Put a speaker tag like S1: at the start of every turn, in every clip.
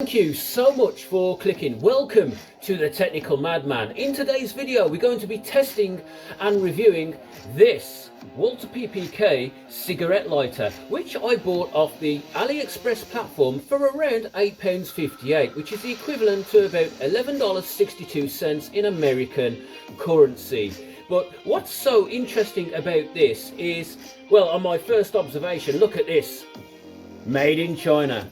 S1: Thank you so much for clicking. Welcome to the Technical Madman. In today's video, we're going to be testing and reviewing this Walter PPK cigarette lighter, which I bought off the AliExpress platform for around £8.58, which is the equivalent to about $11.62 in American currency. But what's so interesting about this is, well, on my first observation, look at this. Made in China.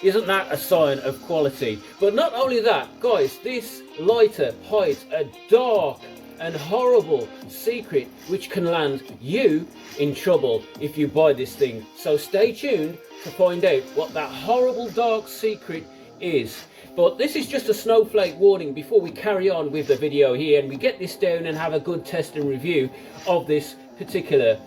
S1: Isn't that a sign of quality? But not only that, guys, this lighter hides a dark and horrible secret which can land you in trouble if you buy this thing. So stay tuned to find out what that horrible dark secret is. But this is just a snowflake warning before we carry on with the video here and we get this down and have a good test and review of this particular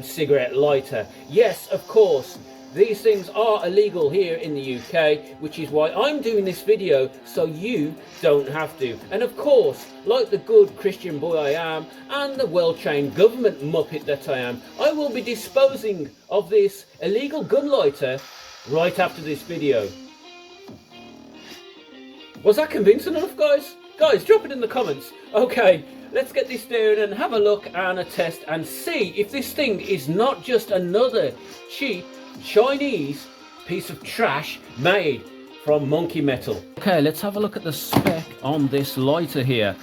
S1: cigarette lighter. Yes, of course, these things are illegal here in the UK, which is why I'm doing this video, so you don't have to. And of course, like the good Christian boy I am, and the well-trained government muppet that I am, I will be disposing of this illegal gun lighter right after this video. Was that convincing enough, guys? Guys, drop it in the comments. Okay, let's get this down and have a look and a test and see if this thing is not just another cheap Chinese piece of trash made from monkey metal. Okay, let's have a look at the spec on this lighter here,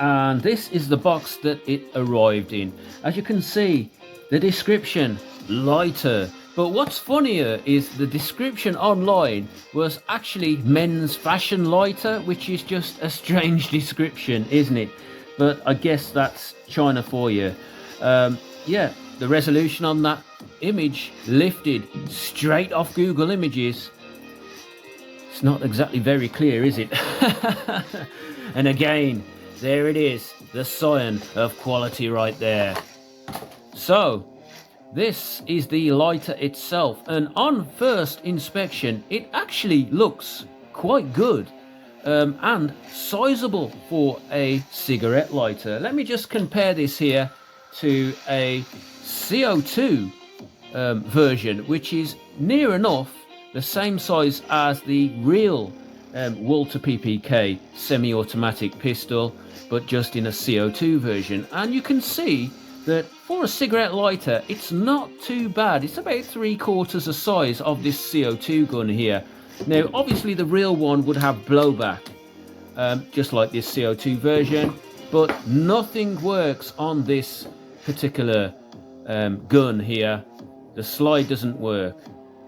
S1: and this is the box that it arrived in. As you can see, the description, lighter. But what's funnier is the description online was actually men's fashion lighter, which is just a strange description, isn't it? But I guess that's China for you. Yeah, the resolution on that image lifted straight off Google Images. It's not exactly very clear, is it? And again, there it is, the sign of quality right there. So this is the lighter itself, and on first inspection it actually looks quite good and sizable for a cigarette lighter. Let me just compare this here to a CO2 version, which is near enough the same size as the real Walter PPK semi-automatic pistol, but just in a CO2 version. And you can see that for a cigarette lighter it's not too bad. It's about 3/4 the size of this CO2 gun here. Now obviously the real one would have blowback, just like this CO2 version, but nothing works on this particular gun here. The slide doesn't work,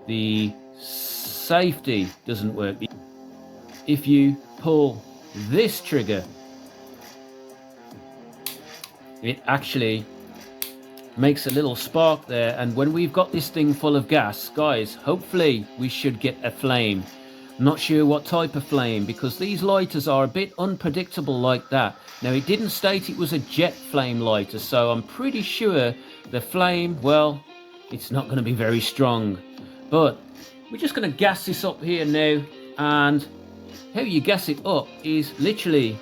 S1: the safety doesn't work. If you pull this trigger, it actually makes a little spark there, and when we've got this thing full of gas, guys, hopefully we should get a flame. Not sure what type of flame, because these lighters are a bit unpredictable like that. Now it didn't state it was a jet flame lighter, so I'm pretty sure the flame, well, it's not going to be very strong. But we're just going to gas this up here now, and how you gas it up is literally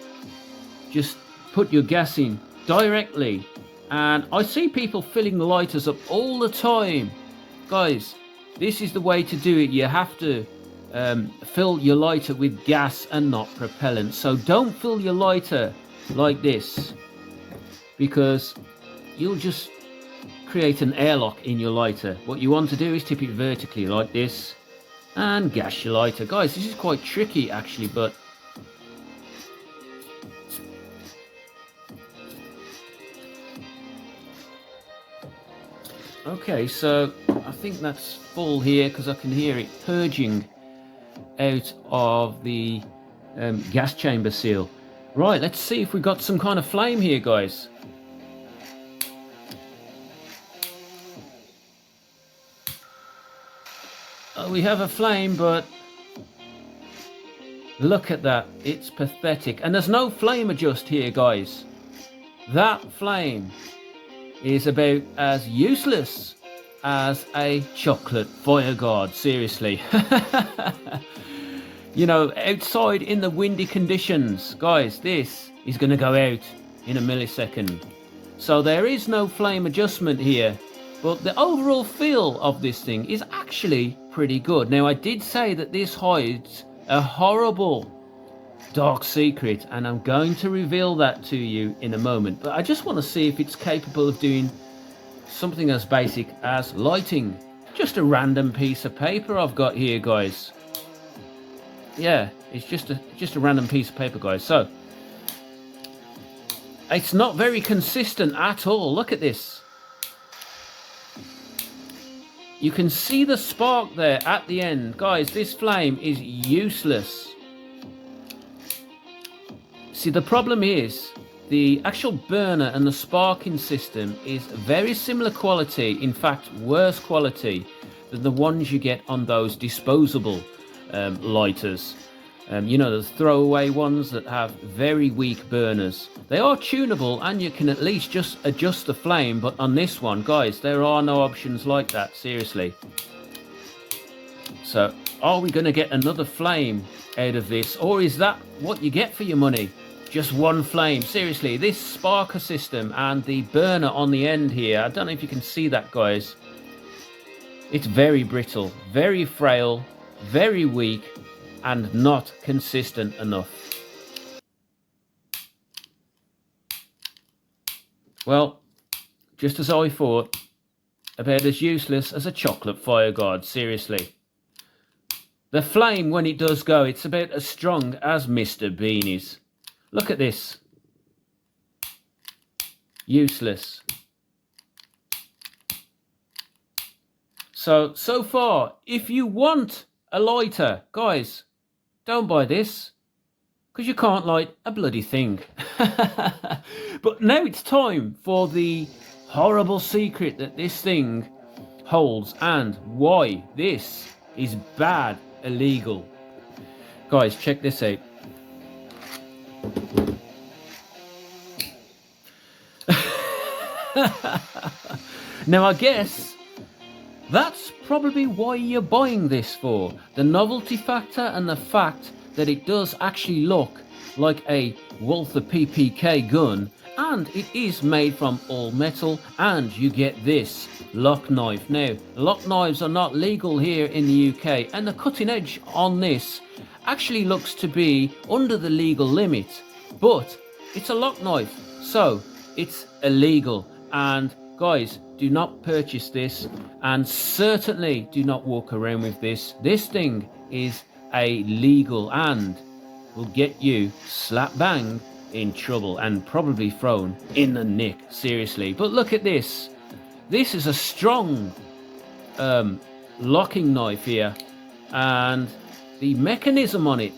S1: just put your gas in directly. And I see people filling the lighters up all the time. Guys, this is the way to do it. You have to fill your lighter with gas and not propellant. So don't fill your lighter like this, because you'll just create an airlock in your lighter. What you want to do is tip it vertically like this and gas your lighter. Guys, this is quite tricky actually, but okay, so I think that's full here because I can hear it purging out of the gas chamber seal. Right, let's see if we got some kind of flame here, guys. Oh, we have a flame, but look at that, it's pathetic. And there's no flame adjust here, guys. That flame is about as useless as a chocolate fire guard, seriously. You know, outside in the windy conditions, guys, this is going to go out in a millisecond. So there is no flame adjustment here, but the overall feel of this thing is actually pretty good. Now I did say that this hides a horrible dark secret, and I'm going to reveal that to you in a moment. But I just want to see if it's capable of doing something as basic as lighting. Just a random piece of paper I've got here, guys. Yeah, it's just a random piece of paper, guys. So it's not very consistent at all. Look at this. You can see the spark there at the end. Guys, this flame is useless. See, the problem is the actual burner and the sparking system is very similar quality, in fact worse quality than the ones you get on those disposable lighters. You know, the throwaway ones that have very weak burners. They are tunable and you can at least just adjust the flame, but on this one, guys, there are no options like that, seriously. So are we going to get another flame out of this, or is that what you get for your money? Just one flame? Seriously, this sparker system and the burner on the end here, I don't know if you can see that, guys. It's very brittle, very frail, very weak, and not consistent enough. Well, just as I thought, about as useless as a chocolate fire guard, seriously. The flame, when it does go, it's about as strong as Mr. Beanie's. Look at this. Useless. So far, if you want a lighter, guys, don't buy this, because you can't light a bloody thing. But now it's time for the horrible secret that this thing holds and why this is bad, illegal. Guys, check this out. Now I guess that's probably why you're buying this for. The novelty factor and the fact that it does actually look like a Walther PPK gun, and it is made from all metal, and you get this lock knife. Now, lock knives are not legal here in the UK, and the cutting edge on this actually looks to be under the legal limit, but it's a lock knife, so it's illegal. And guys, do not purchase this, and certainly do not walk around with this. This thing is illegal and will get you slap bang in trouble and probably thrown in the nick, seriously. But look at this. This is a strong locking knife here, and the mechanism on it,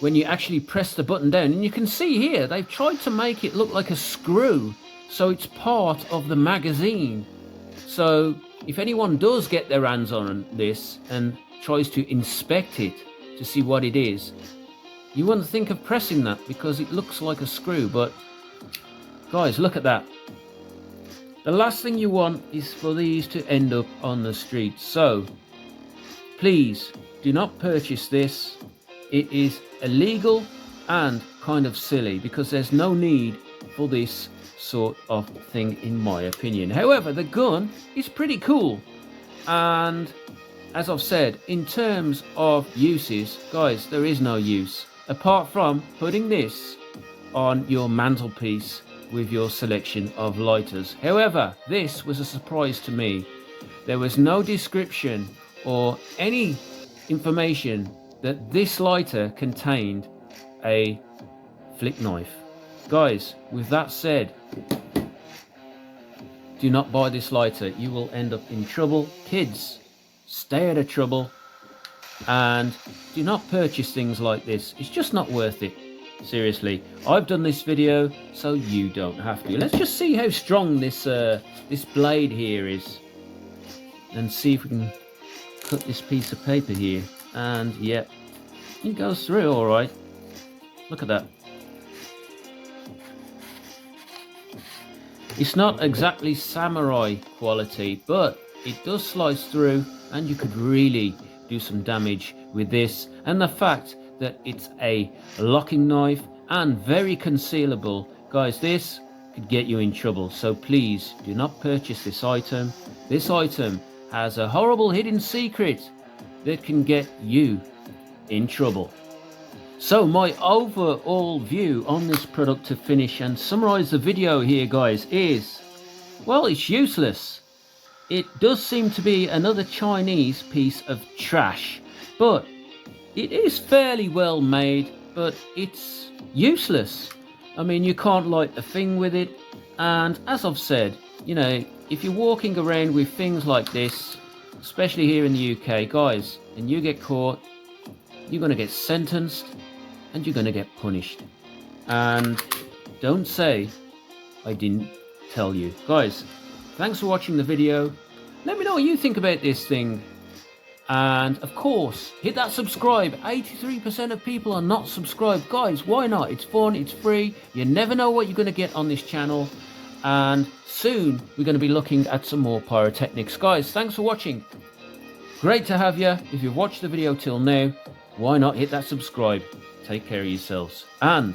S1: when you actually press the button down, and you can see here they've tried to make it look like a screw, so it's part of the magazine. So if anyone does get their hands on this and tries to inspect it to see what it is, you wouldn't think of pressing that because it looks like a screw. But guys, look at that. The last thing you want is for these to end up on the street. So please do not purchase this. It is illegal and kind of silly, because there's no need for this sort of thing, in my opinion. However, the gun is pretty cool, and as I've said, in terms of uses, guys, there is no use apart from putting this on your mantelpiece with your selection of lighters. However, this was a surprise to me. There was no description or any information that this lighter contained a flick knife. Guys, with that said, do not buy this lighter. You will end up in trouble. Kids, stay out of trouble, and do not purchase things like this. It's just not worth it. Seriously, I've done this video so you don't have to. Let's just see how strong this this blade here is, and see if we can cut this piece of paper here. And yeah, it goes through all right. Look at that. It's not exactly samurai quality, but it does slice through, and you could really do some damage with this. And the fact that it's a locking knife and very concealable, guys, this could get you in trouble. So please do not purchase this item. This item has a horrible hidden secret that can get you in trouble. So my overall view on this product to finish and summarize the video here, guys, is, well, it's useless. It does seem to be another Chinese piece of trash, but it is fairly well made, but it's useless. I mean, you can't light a thing with it, and as I've said, you know, if you're walking around with things like this, especially here in the UK, guys, and you get caught, you're going to get sentenced and you're going to get punished. And don't say I didn't tell you. Guys, thanks for watching the video. Let me know what you think about this thing. And of course, hit that subscribe. 83% of people are not subscribed. Guys, why not? It's fun, it's free. You never know what you're going to get on this channel. And soon we're going to be looking at some more pyrotechnics. Guys, thanks for watching. Great to have you. If you've watched the video till now, why not hit that subscribe? Take care of yourselves and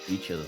S1: each other.